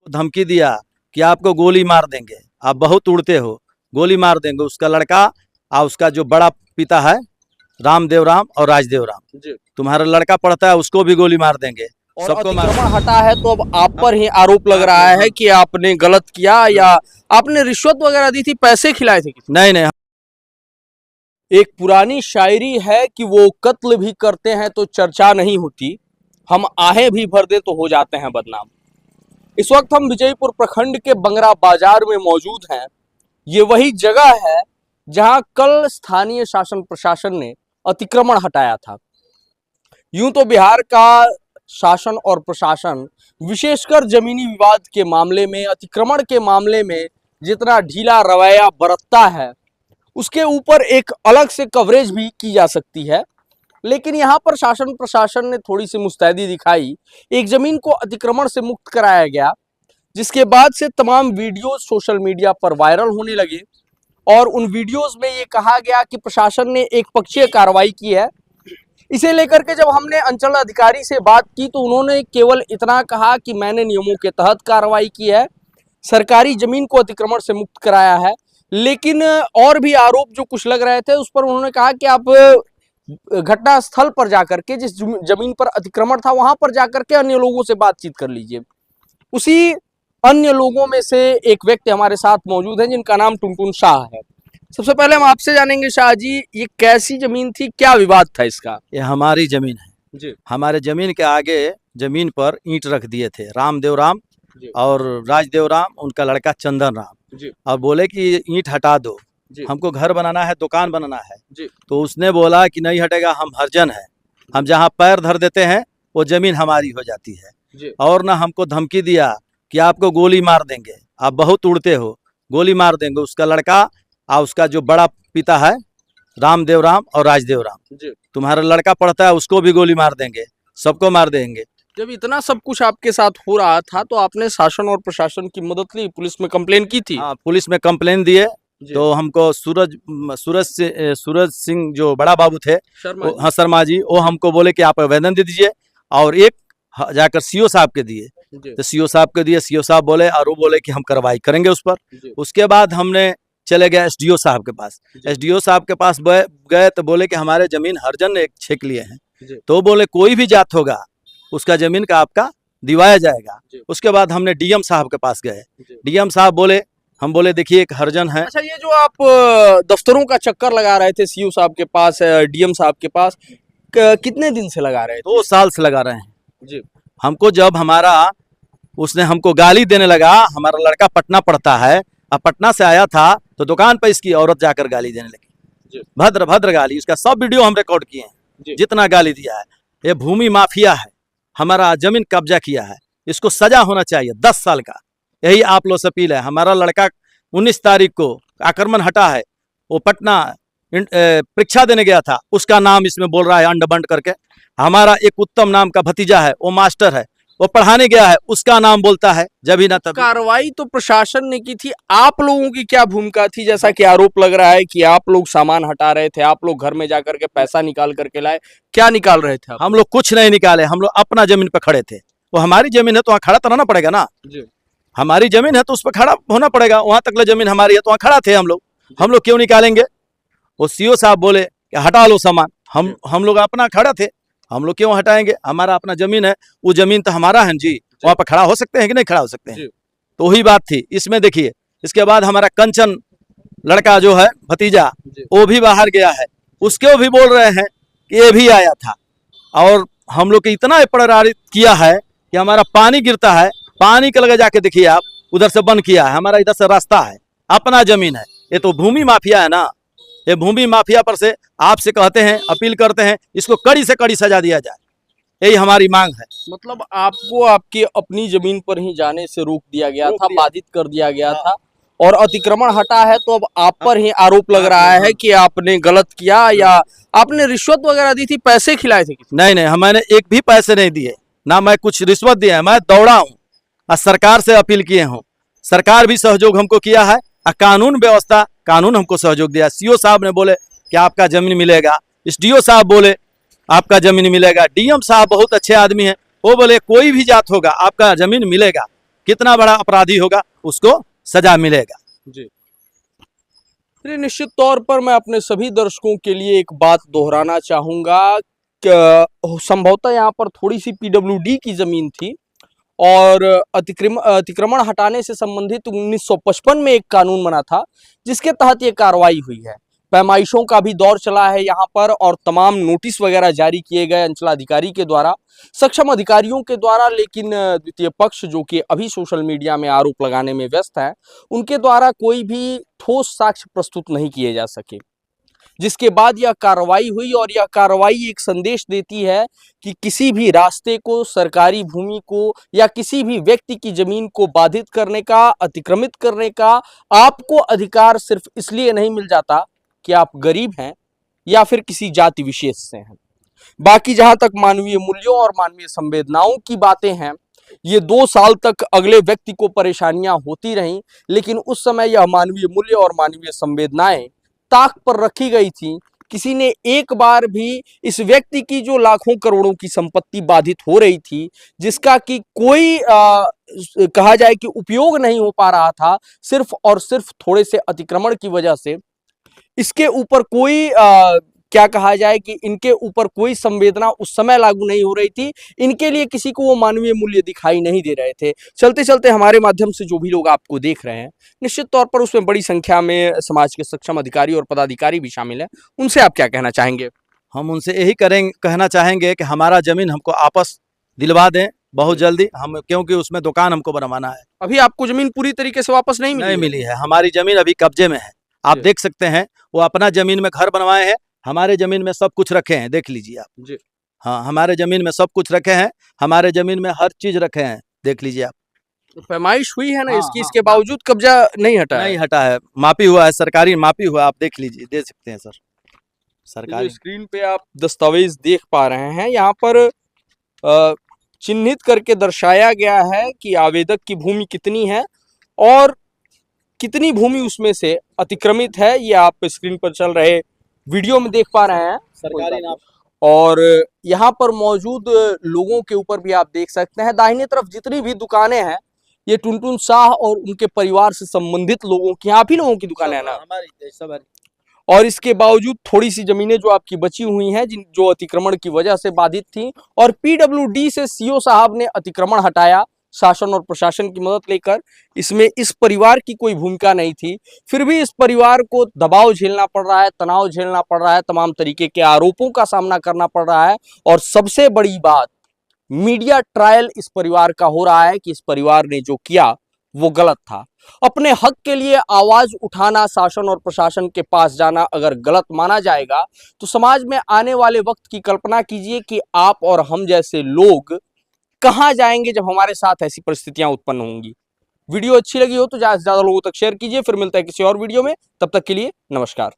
धमकी दिया कि आपको गोली मार देंगे, आप बहुत उड़ते हो, गोली मार देंगे। उसका लड़का और उसका जो बड़ा पिता है रामदेव राम और राजदेव राम, तुम्हारा लड़का पढ़ता है, उसको भी गोली मार देंगे। और सबको अतिक्रमण हटा है तो अब आप पर ही आरोप लग रहा है कि आपने गलत किया या आपने रिश्वत वगैरह दी थी, पैसे खिलाए थे किसी? नहीं। एक पुरानी शायरी है कि वो कत्ल भी करते हैं तो चर्चा नहीं होती, हम आहें भी भर दे तो हो जाते हैं बदनाम। इस वक्त हम विजयपुर प्रखंड के बंगरा बाजार में मौजूद हैं। ये वही जगह है जहां कल स्थानीय शासन प्रशासन ने अतिक्रमण हटाया था। यूं तो बिहार का शासन और प्रशासन विशेषकर जमीनी विवाद के मामले में, अतिक्रमण के मामले में जितना ढीला रवैया बरतता है उसके ऊपर एक अलग से कवरेज भी की जा सकती है, लेकिन यहाँ पर शासन प्रशासन ने थोड़ी सी मुस्तैदी दिखाई। एक जमीन को अतिक्रमण से मुक्त कराया गया, जिसके बाद से तमाम वीडियोस सोशल मीडिया पर वायरल होने लगे और उन वीडियोस में ये कहा गया कि प्रशासन ने एक पक्षीय कार्रवाई की है। इसे लेकर के जब हमने अंचल अधिकारी से बात की तो उन्होंने केवल इतना कहा कि मैंने नियमों के तहत कार्रवाई की है, सरकारी जमीन को अतिक्रमण से मुक्त कराया है। लेकिन और भी आरोप जो कुछ लग रहे थे उस पर उन्होंने कहा कि आप घटना स्थल पर जाकर के, जिस जमीन पर अतिक्रमण था वहां पर जाकर के अन्य लोगों से बातचीत कर लीजिए। उसी अन्य लोगों में से एक व्यक्ति हमारे साथ मौजूद है जिनका नाम टुनटुन शाह है। सबसे पहले हम आपसे जानेंगे शाह जी, ये कैसी जमीन थी, क्या विवाद था इसका? ये हमारी जमीन है जी। हमारे जमीन के आगे जमीन पर ईंट रख दिए थे रामदेव राम और राजदेव राम, उनका लड़का चंदन राम जी। और बोले कि ईंट हटा दो, हमको घर बनाना है, दुकान बनाना है। तो उसने बोला कि नहीं हटेगा, हम हरजन है, हम जहाँ पैर धर देते हैं वो जमीन हमारी हो जाती है। और ना हमको धमकी दिया कि आपको गोली मार देंगे, आप बहुत उड़ते हो, गोली मार देंगे। उसका लड़का और उसका जो बड़ा पिता है रामदेव राम और राजदेव राम, तुम्हारा लड़का पढ़ता है, उसको भी गोली मार देंगे, सबको मार देंगे। जब इतना सब कुछ आपके साथ हो रहा था तो आपने शासन और प्रशासन की मदद ली, पुलिस में कंप्लेन की थी? हाँ, पुलिस में कंप्लेन दिए तो हमको सूरज सिंह जो बड़ा बाबू थे, हाँ शर्मा जी, वो हमको बोले कि आप आवेदन दे दीजिए और एक जाकर सीओ साहब के दिए। तो सीओ साहब के दिए, सीओ साहब बोले और वो बोले कि हम कार्रवाई करेंगे उस पर। उसके बाद हमने चले गए एसडीओ साहब के पास। एसडीओ साहब के पास गए तो बोले कि हमारे जमीन हरजन ने छेक लिए हैं। तो बोले कोई भी जात होगा उसका जमीन का आपका दिवाया जाएगा। उसके बाद हमने डीएम साहब के पास गए। डीएम साहब बोले, हम बोले देखिए एक हरजन है। अच्छा, ये जो आप दफ्तरों का चक्कर लगा रहे थे सीओ साहब के पास, डीएम साहब के पास, कितने दिन से लगा रहे थे? 2 साल से लगा रहे हैं जी। हमको जब उसने हमको गाली देने लगा, हमारा लड़का पटना पढ़ता है, अब पटना से आया था तो दुकान पर इसकी औरत जाकर गाली देने लगी, भद्र भद्र गाली। उसका सब वीडियो हम रिकॉर्ड किए हैं, जितना गाली दिया है। ये भूमि माफिया है, हमारा जमीन कब्जा किया है, इसको सजा होना चाहिए 10 साल का। यही आप लोग से अपील है। हमारा लड़का 19 तारीख को आक्रमण हटा है, वो पटना परीक्षा देने गया था, उसका नाम इसमें बोल रहा है अंड बंड करके। हमारा एक उत्तम नाम का भतीजा है, वो मास्टर है, वो पढ़ाने गया है, उसका नाम बोलता है। जब ही ना तब कार्रवाई तो प्रशासन ने की थी, आप लोगों की क्या भूमिका थी? जैसा कि आरोप लग रहा है कि आप लोग सामान हटा रहे थे, आप लोग घर में जाकर के पैसा निकाल करके लाए, क्या निकाल रहे थे? हम लोग कुछ नहीं निकाले, हम लोग अपना जमीन पर खड़े थे। वो हमारी जमीन है तो वहाँ खड़ा तो रहना पड़ेगा ना। हमारी जमीन है तो उस पर खड़ा होना पड़ेगा, वहां तक जमीन हमारी है तो वहाँ खड़ा थे हम लोग क्यों निकालेंगे? वो सीओ साहब बोले कि हटा लो सामान, हम लोग अपना खड़ा थे, हम लोग क्यों हटाएंगे? हमारा अपना जमीन है, वो जमीन तो हमारा है जी, वहां पर खड़ा हो सकते हैं कि नहीं खड़ा हो सकते हैं? तो वही बात थी इसमें। देखिए इसके बाद हमारा कंचन लड़का जो है भतीजा, वो भी बाहर गया है, उसके भी बोल रहे हैं कि ये भी आया था। और हम लोग के इतना प्रताड़ित किया है कि हमारा पानी गिरता है, पानी के लगे जाके देखिए आप, उधर से बंद किया है, हमारा इधर से रास्ता है, अपना जमीन है। ये तो भूमि माफिया है ना। ये भूमि माफिया पर से आपसे कहते हैं, अपील करते हैं, इसको कड़ी से कड़ी सजा दिया जाए, यही हमारी मांग है। मतलब आपको आपकी अपनी जमीन पर ही जाने से रोक दिया गया था, बाधित कर दिया गया था, और अतिक्रमण हटा है तो अब आप पर ही आरोप लग रहा है कि आपने गलत किया या आपने रिश्वत वगैरह दी थी, पैसे खिलाए थे? नहीं, मैंने एक भी पैसे नहीं दिए, ना मैं कुछ रिश्वत दिया है। मैं दौड़ा हूँ और सरकार से अपील किए हूँ, सरकार भी सहयोग हमको किया है, कानून व्यवस्था, कानून हमको सहयोग दिया। सीओ साहब ने बोले कि आपका जमीन मिलेगा, एसडीओ साहब बोले आपका जमीन मिलेगा, डीएम साहब बहुत अच्छे आदमी हैं, वो बोले कोई भी जात होगा आपका जमीन मिलेगा। कितना बड़ा अपराधी होगा उसको सजा मिलेगा। जी। चलिए, निश्चित तौर पर मैं अपने सभी दर्शकों के लिए एक बात दोहराना चाहूंगा कि संभवतः यहाँ पर थोड़ी सी पीडब्ल्यूडी की जमीन थी और अतिक्रमण हटाने से संबंधित 1955 में एक कानून बना था जिसके तहत ये कार्रवाई हुई है। पैमाइशों का भी दौर चला है यहाँ पर और तमाम नोटिस वगैरह जारी किए गए अंचलाधिकारी के द्वारा, सक्षम अधिकारियों के द्वारा, लेकिन द्वितीय पक्ष जो कि अभी सोशल मीडिया में आरोप लगाने में व्यस्त है, उनके द्वारा कोई भी ठोस साक्ष्य प्रस्तुत नहीं किए जा सके। जिसके बाद यह कार्रवाई हुई और यह कार्रवाई एक संदेश देती है कि किसी भी रास्ते को, सरकारी भूमि को या किसी भी व्यक्ति की जमीन को बाधित करने का, अतिक्रमित करने का आपको अधिकार सिर्फ इसलिए नहीं मिल जाता कि आप गरीब हैं या फिर किसी जाति विशेष से हैं। बाकी जहां तक मानवीय मूल्यों और मानवीय संवेदनाओं की बातें हैं, ये 2 साल तक अगले व्यक्ति को परेशानियां होती रहीं, लेकिन उस समय यह मानवीय मूल्य और मानवीय संवेदनाएं ताक पर रखी गई थी। किसी ने एक बार भी इस व्यक्ति की जो लाखों करोड़ों की संपत्ति बाधित हो रही थी, जिसका कि कोई कहा जाए कि उपयोग नहीं हो पा रहा था, सिर्फ और सिर्फ थोड़े से अतिक्रमण की वजह से, इसके ऊपर कोई क्या कहा जाए कि इनके ऊपर कोई संवेदना उस समय लागू नहीं हो रही थी। इनके लिए किसी को वो मानवीय मूल्य दिखाई नहीं दे रहे थे। चलते चलते हमारे माध्यम से जो भी लोग आपको देख रहे हैं, निश्चित तौर पर उसमें बड़ी संख्या में समाज के सक्षम अधिकारी और पदाधिकारी भी शामिल हैं। उनसे आप क्या कहना चाहेंगे? हम उनसे यही कहना चाहेंगे कि हमारा जमीन हमको आपस दिलवा दें बहुत जल्दी, हम क्योंकि उसमें दुकान हमको बनवाना है। अभी आपको जमीन पूरी तरीके से वापस नहीं मिली है। हमारी जमीन अभी कब्जे में है। आप देख सकते हैं, वो अपना जमीन में घर बनवाए हैं, हमारे जमीन में सब कुछ रखे हैं, देख लीजिए आप जी। हाँ, हमारे जमीन में सब कुछ रखे हैं, हमारे जमीन में हर चीज रखे हैं, देख लीजिए आप। तो पैमाइश हुई है ना हाँ, इसकी, हाँ, इसके बावजूद कब्जा नहीं हटा नहीं हटा है, मापी हुआ है, सरकारी मापी हुआ, आप देख लीजिए, देख सकते हैं सर। सरकारी स्क्रीन पे आप दस्तावेज देख पा रहे हैं, यहाँ पर चिन्हित करके दर्शाया गया है कि आवेदक की भूमि कितनी है और कितनी भूमि उसमें से अतिक्रमित है। ये आप स्क्रीन पर चल रहे वीडियो में देख पा रहे हैं सरकारी नाप। और यहाँ पर मौजूद लोगों के ऊपर भी आप देख सकते हैं, दाहिने तरफ जितनी भी दुकानें हैं, ये टुनटुन शाह और उनके परिवार से संबंधित लोगों की, आप ही लोगों की दुकानें हैं ना? हमारी सब। और इसके बावजूद थोड़ी सी जमीनें जो आपकी बची हुई हैं, जो अतिक्रमण की वजह से बाधित थी, और पीडब्ल्यूडी से सीओ साहब ने अतिक्रमण हटाया शासन और प्रशासन की मदद लेकर। इसमें इस परिवार की कोई भूमिका नहीं थी, फिर भी इस परिवार को दबाव झेलना पड़ रहा है, तनाव झेलना पड़ रहा है, तमाम तरीके के आरोपों का सामना करना पड़ रहा है। और सबसे बड़ी बात, मीडिया ट्रायल इस परिवार का हो रहा है कि इस परिवार ने जो किया वो गलत था। अपने हक के लिए आवाज उठाना, शासन और प्रशासन के पास जाना अगर गलत माना जाएगा, तो समाज में आने वाले वक्त की कल्पना कीजिए कि आप और हम जैसे लोग कहां जाएंगे जब हमारे साथ ऐसी परिस्थितियां उत्पन्न होंगी। वीडियो अच्छी लगी हो तो ज्यादा से ज्यादा लोगों तक शेयर कीजिए। फिर मिलता है किसी और वीडियो में, तब तक के लिए नमस्कार।